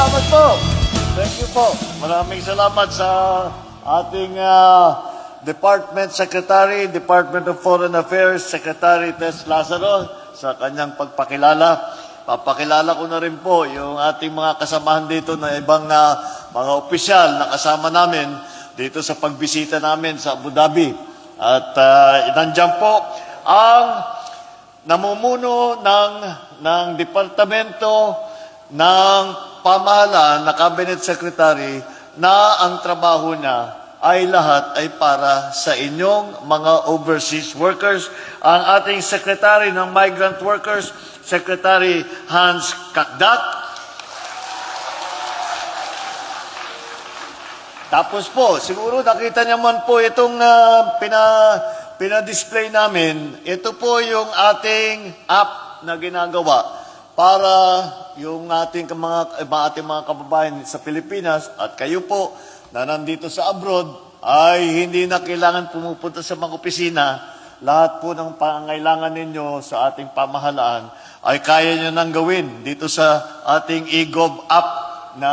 salamat po. Thank you po. Maraming salamat sa ating Department Secretary, Department of Foreign Affairs, Secretary Tess Lazaro sa kanyang pagpakilala. Papakilala ko na rin po yung ating mga kasamahan dito na ibang mga opisyal na kasama namin dito sa pagbisita namin sa Abu Dhabi. At nandiyan po ang namumuno ng Departamento ng Pamahalaan na Cabinet Secretary na ang trabaho niya ay lahat ay para sa inyong mga overseas workers. Ang ating Secretary ng Migrant Workers, Secretary Hans Kakdak. Tapos po, siguro nakita niyo man po itong pinadisplay namin. Ito po yung ating app na ginagawa para yung ating mga kababayan sa Pilipinas at kayo po na nandito sa abroad ay hindi na kailangan pumupunta sa mga opisina. Lahat po ng pangangailangan ninyo sa ating pamahalaan ay kaya nyo nang gawin dito sa ating eGov app na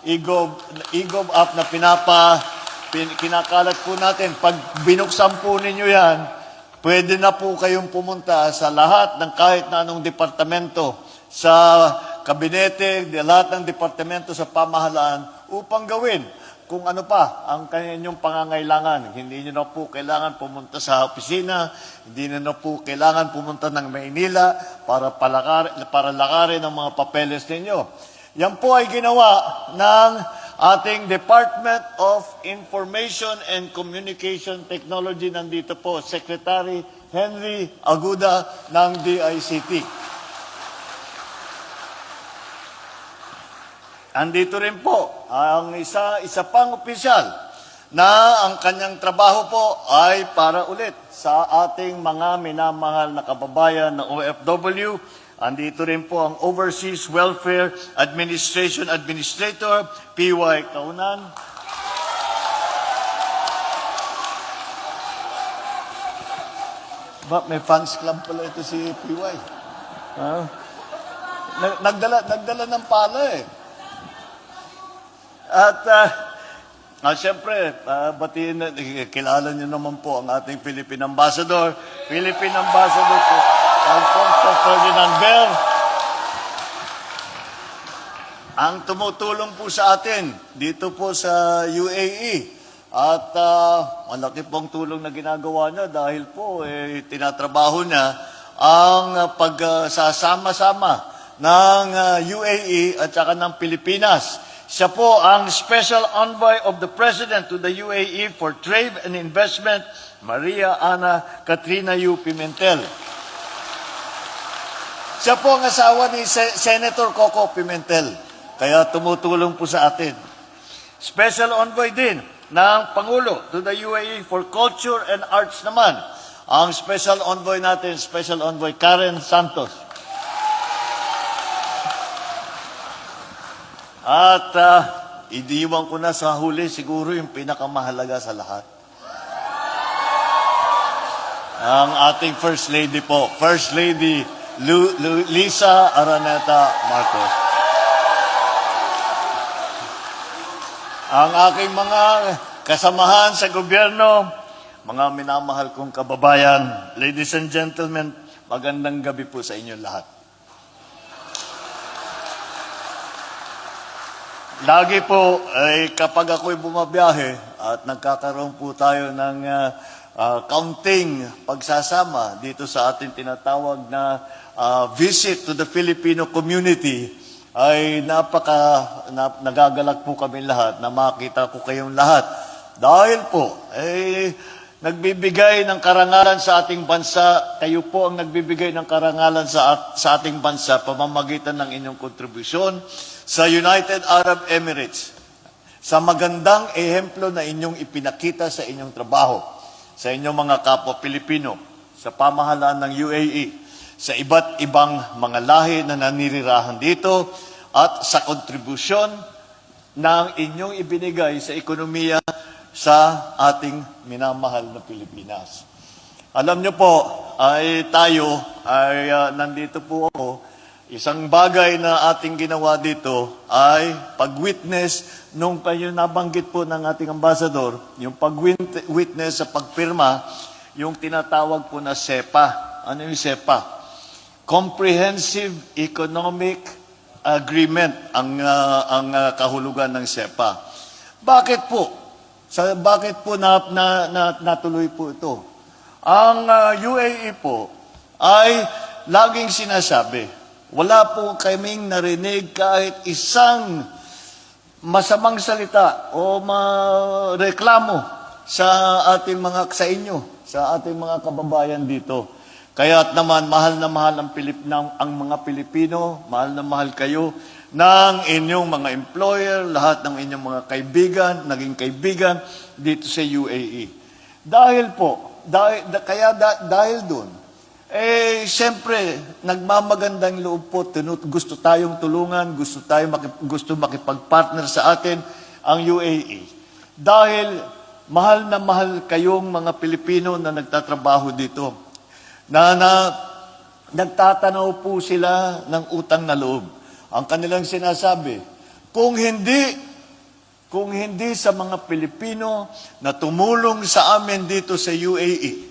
eGov app na kinakalat po natin. Pag binuksan po ninyo yan, pwede na po kayong pumunta sa lahat ng kahit na anong departamento sa kabinete, lahat ng departamento sa pamahalaan upang gawin kung ano pa ang kanyang pangangailangan. Hindi nyo na po kailangan pumunta sa opisina, hindi nyo na po kailangan pumunta ng Maynila para lakarin ang mga papeles ninyo. Yan po ay ginawa ng ating Department of Information and Communication Technology. Nandito po, Secretary Henry Aguda ng DICT. Andito rin po ang isa pang opisyal na ang kanyang trabaho po ay para ulit sa ating mga minamahal na kababayan na OFW. Andito rin po ang Overseas Welfare Administration Administrator, PY Kaunan. May fans club pala ito si PY. Nagdala ng pala eh. At siyempre, kilala niyo naman po ang ating Philippine Ambassador. Philippine Ambassador po, Alfonso Ferdinand Ver. Ang tumutulong po sa atin dito po sa UAE. At malaki pong tulong na ginagawa niya dahil po tinatrabaho niya ang pagsasama-sama ng UAE at saka ng Pilipinas. Siya po ang Special Envoy of the President to the UAE for Trade and Investment, Maria Ana Katrina Yu Pimentel. Siya po ang asawa ni Senator Coco Pimentel, kaya tumutulong po sa atin. Special Envoy din ng Pangulo to the UAE for Culture and Arts naman, ang Special Envoy natin, Special Envoy Karen Santos. At idiwan ko na sa huli siguro yung pinakamahalaga sa lahat. Ang ating First Lady po, First Lady Lisa Araneta Marcos. Ang aking mga kasamahan sa gobyerno, mga minamahal kong kababayan, ladies and gentlemen, magandang gabi po sa inyo lahat. Lagi po, kapag ako'y bumabiyahe at nagkakaroon po tayo ng counting pagsasama dito sa ating tinatawag na visit to the Filipino community, ay nagagalak po kami lahat na makita ko kayong lahat. Dahil po, nagbibigay ng karangalan sa ating bansa, kayo po ang nagbibigay ng karangalan sa ating bansa pamamagitan ng inyong kontribusyon sa United Arab Emirates, sa magandang ehemplo na inyong ipinakita sa inyong trabaho, sa inyong mga kapwa Pilipino, sa pamahalaan ng UAE, sa iba't ibang mga lahi na nanirirahan dito, at sa kontribusyon ng inyong ibinigay sa ekonomiya sa ating minamahal na Pilipinas. Alam nyo po, nandito po ako Isang bagay na ating ginawa dito ay pag-witness nung kayo nabanggit po ng ating ambassador, yung pag-witness sa pagpirma, yung tinatawag po na SEPA. Ano yung SEPA? Comprehensive Economic Agreement ang kahulugan ng SEPA. Bakit po? Bakit po natuloy po ito? Ang UAE po ay laging sinasabi, wala po kaming narinig kahit isang masamang salita o reklamo sa ating sa inyo, sa ating mga kababayan dito. Kaya't naman mahal na mahal ang mga Pilipino, mahal na mahal kayo ng inyong mga employer, lahat ng inyong mga kaibigan, naging kaibigan dito sa UAE. Dahil doon, siyempre, nagmamagandang loob po, gusto tayong tulungan, gusto makipag-partner sa atin ang UAE. Dahil mahal na mahal kayong mga Pilipino na nagtatrabaho dito, na nagtatanaw po sila ng utang na loob. Ang kanilang sinasabi, kung hindi sa mga Pilipino na tumulong sa amin dito sa UAE,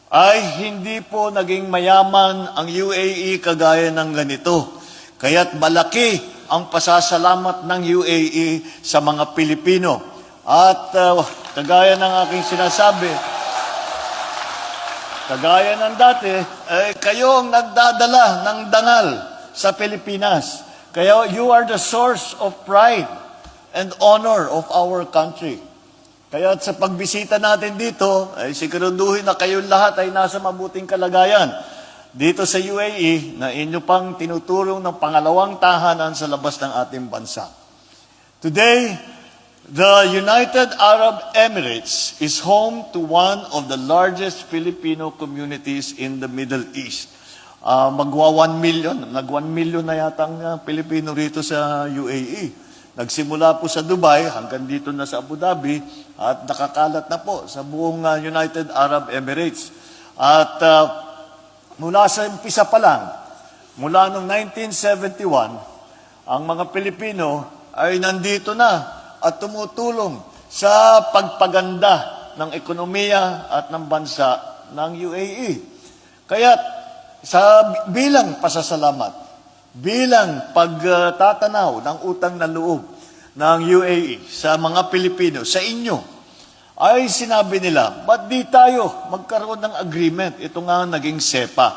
ay hindi po naging mayaman ang UAE kagaya ng ganito. Kaya't malaki ang pasasalamat ng UAE sa mga Pilipino. At kagaya ng aking sinasabi, kagaya ng dati, kayo ang nagdadala ng dangal sa Pilipinas. Kaya you are the source of pride and honor of our country. Kaya sa pagbisita natin dito, ay siguraduhin na kayong lahat ay nasa mabuting kalagayan dito sa UAE na inyo pang tinutulong ng pangalawang tahanan sa labas ng ating bansa. Today, the United Arab Emirates is home to one of the largest Filipino communities in the Middle East. Magwa 1 million, nag-1 million na yata ang Pilipino rito sa UAE. Nagsimula po sa Dubai, hanggang dito na sa Abu Dhabi, at nakakalat na po sa buong United Arab Emirates. At mula sa umpisa pa lang, mula noong 1971, ang mga Pilipino ay nandito na at tumutulong sa pagpaganda ng ekonomiya at ng bansa ng UAE. Kaya bilang pasasalamat, bilang pagtatanaw ng utang na loob ng UAE sa mga Pilipino, sa inyo, ay sinabi nila, ba't di tayo magkaroon ng agreement? Ito nga naging SEPA.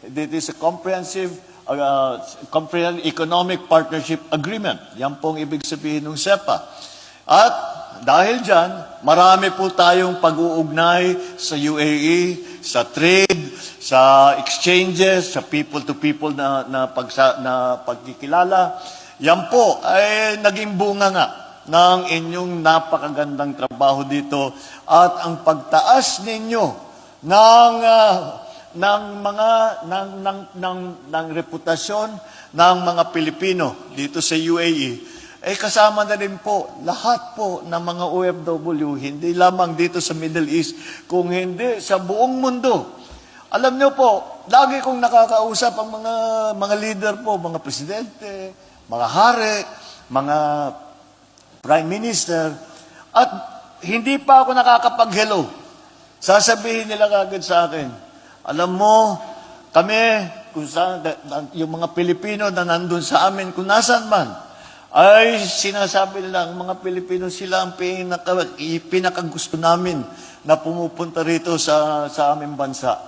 It is a comprehensive Economic Partnership Agreement. Yan pong ibig sabihin ng SEPA. At dahil dyan, marami po tayong pag-uugnay sa UAE, sa trade, sa exchanges, sa people-to-people na pagkikilala. Yan po ay naging bunga nga ng inyong napakagandang trabaho dito at ang pagtaas ninyo ng reputasyon ng mga Pilipino dito sa UAE. Kasama na rin po lahat po ng mga OFW, hindi lamang dito sa Middle East, kung hindi sa buong mundo. Alam niyo po, lagi kong nakakausap ang mga leader po, mga presidente, mga hari, mga prime minister, at hindi pa ako nakakapag-hello. Sasabihin nila kagad sa akin, alam mo, kami, yung mga Pilipino na nandun sa amin, kung nasaan man, ay sinasabi nila, ang mga Pilipino sila ang pinakagusto namin na pumupunta rito sa aming bansa.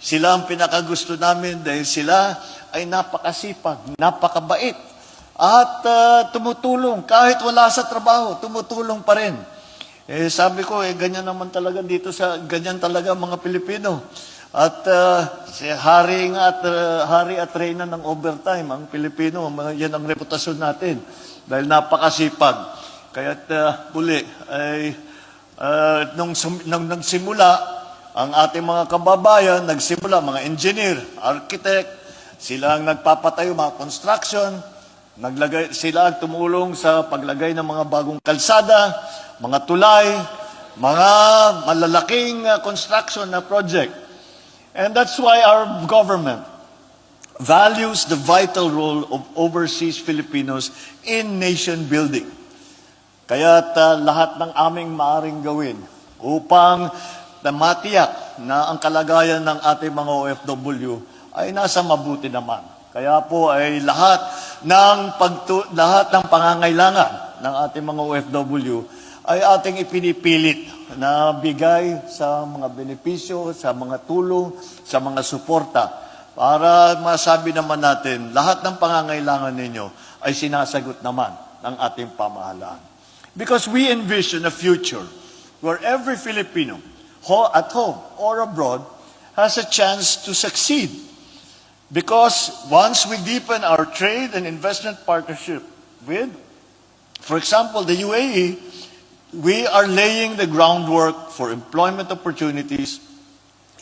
Sila ang pinakagusto namin dahil sila ay napakasipag, napakabait, at tumutulong. Kahit wala sa trabaho, tumutulong pa rin. Sabi ko, ganyan naman talaga dito ganyan talaga mga Pilipino. At si hari at reyna ng overtime, ang Pilipino, yan ang reputasyon natin. Dahil napakasipag. Kaya't muli, nung nagsimula, ang ating mga kababayan, mga engineer, architect, sila ang nagpapatayo, mga construction, sila ang tumulong sa paglagay ng mga bagong kalsada, mga tulay, mga malalaking construction na project. And that's why our government values the vital role of overseas Filipinos in nation building. Kaya't lahat ng aming maaring gawin upang matiyak na ang kalagayan ng ating mga OFW ay nasa mabuti naman. Kaya po ay lahat ng pangangailangan ng ating mga OFW ay ating ipinipilit na bigay sa mga benepisyo, sa mga tulong, sa mga suporta para masabi naman natin lahat ng pangangailangan ninyo ay sinasagot naman ng ating pamahalaan. Because we envision a future where every Filipino, at home or abroad, has a chance to succeed. Because once we deepen our trade and investment partnership with, for example, the UAE, we are laying the groundwork for employment opportunities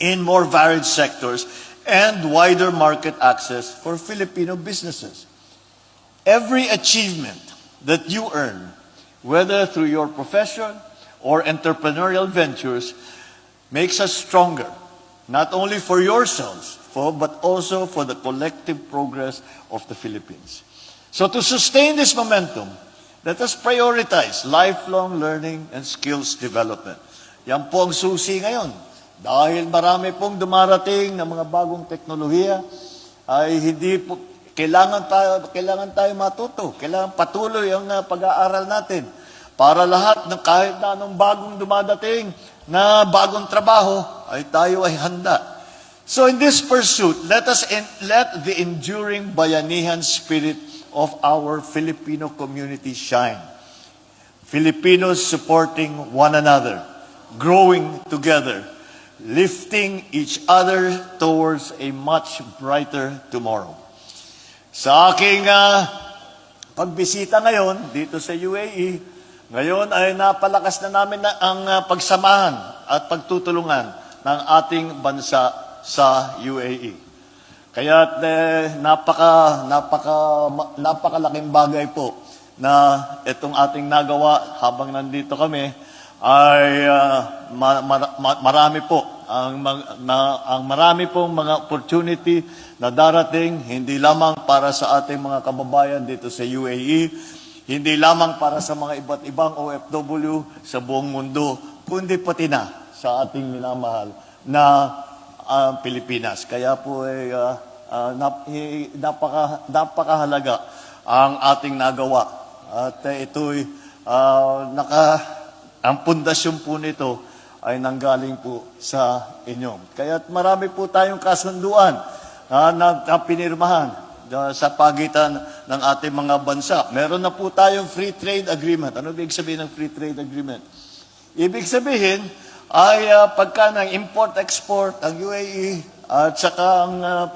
in more varied sectors and wider market access for Filipino businesses. Every achievement that you earn, whether through your profession or entrepreneurial ventures, makes us stronger, not only for yourselves, but also for the collective progress of the Philippines. So to sustain this momentum, let us prioritize lifelong learning and skills development. Yan po ang susi ngayon. Dahil marami pong dumarating na mga bagong teknolohiya, ay hindi po, kailangan tayo matuto. Kailangan patuloy ang pag-aaral natin para lahat ng kahit na anong bagong dumadating na bagong trabaho ay tayo ay handa. So in this pursuit, let the enduring bayanihan spirit of our Filipino community shine. Filipinos supporting one another, growing together, lifting each other towards a much brighter tomorrow. Sa aking pagbisita ngayon dito sa UAE, ngayon ay napalakas na namin ang pagsamahan at pagtutulungan ng ating bansa sa UAE. Kaya napakalaking bagay po na itong ating nagawa habang nandito kami ay marami po ang marami pong mga opportunity na darating hindi lamang para sa ating mga kababayan dito sa UAE, hindi lamang para sa mga iba't ibang OFW sa buong mundo, kundi pati na sa ating minamahal na Pilipinas. Kaya po ay napakahalaga ang ating nagawa. At ito'y ang pundasyon po nito ay nanggaling po sa inyo. Kaya marami po tayong kasunduan na pinirmahan sa pagitan ng ating mga bansa. Meron na po tayong free trade agreement. Ano ibig sabihin ng free trade agreement? Ibig sabihin ay pagka ng import-export ang UAE at saka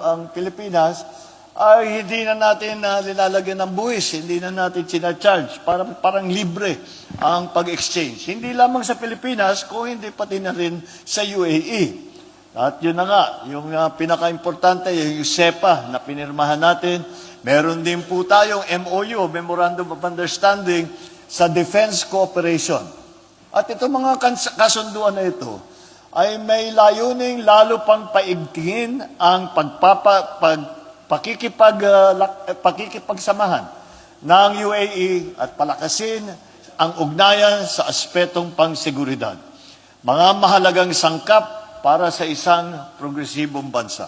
ang Pilipinas, ay hindi na natin nilalagyan ng buwis, hindi na natin sinacharge. Parang libre ang pag-exchange. Hindi lamang sa Pilipinas, kung hindi pati na rin sa UAE. At yun na nga, yung pinaka-importante, yung SEPA na pinirmahan natin. Meron din po tayong MOU, Memorandum of Understanding, sa Defense Cooperation. At itong mga kasunduan na ito ay may layuning lalo pang paigtingin ang pakikipagsamahan ng UAE at palakasin ang ugnayan sa aspetong pangseguridad. Mga mahalagang sangkap para sa isang progresibong bansa.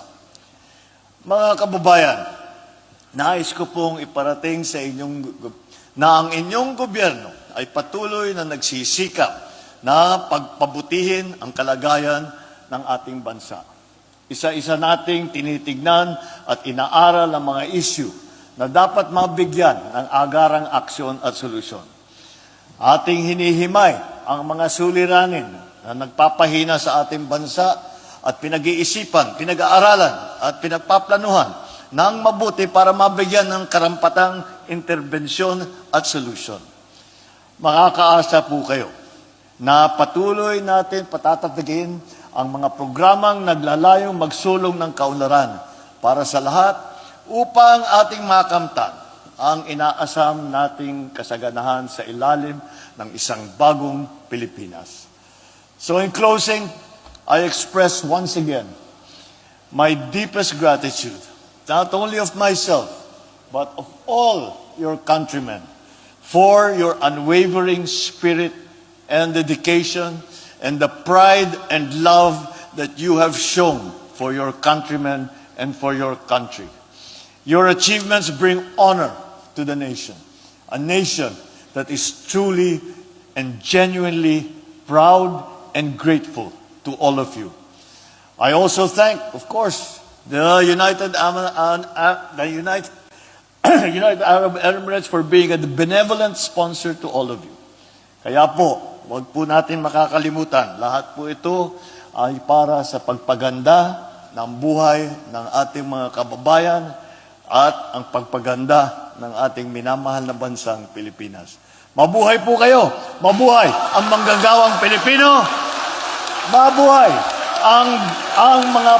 Mga kababayan, nais ko pong iparating sa inyong na ang inyong gobyerno ay patuloy na nagsisikap na pagpabutihin ang kalagayan ng ating bansa. Isa-isa nating tinitignan at inaaral ang mga issue na dapat mabigyan ng agarang aksyon at solusyon. Ating hinihimay ang mga suliranin na nagpapahina sa ating bansa at pinag-iisipan, pinag-aaralan at pinagpaplanuhan ng mabuti para mabigyan ng karampatang interbensyon at solusyon. Makakaasa po kayo na patuloy natin patatatagin ang mga programang naglalayong magsulong ng kaunlaran para sa lahat upang ating makamtan ang inaasam nating kasaganahan sa ilalim ng isang bagong Pilipinas. So in closing, I express once again my deepest gratitude, not only of myself, but of all your countrymen, for your unwavering spirit and dedication and the pride and love that you have shown for your countrymen and for your country. Your achievements bring honor to the nation, a nation that is truly and genuinely proud and grateful to all of you. I also thank, of course, the United Arab Emirates for being a benevolent sponsor to all of you. Kaya po, huwag po natin makakalimutan, lahat po ito ay para sa pagpaganda ng buhay ng ating mga kababayan at ang pagpaganda ng ating minamahal na bansang Pilipinas. Mabuhay po kayo! Mabuhay ang manggagawang Pilipino! Mabuhay ang mga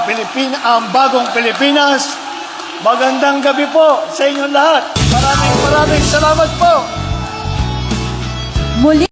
ang bagong Pilipinas! Magandang gabi po sa inyong lahat! Maraming salamat po! Muli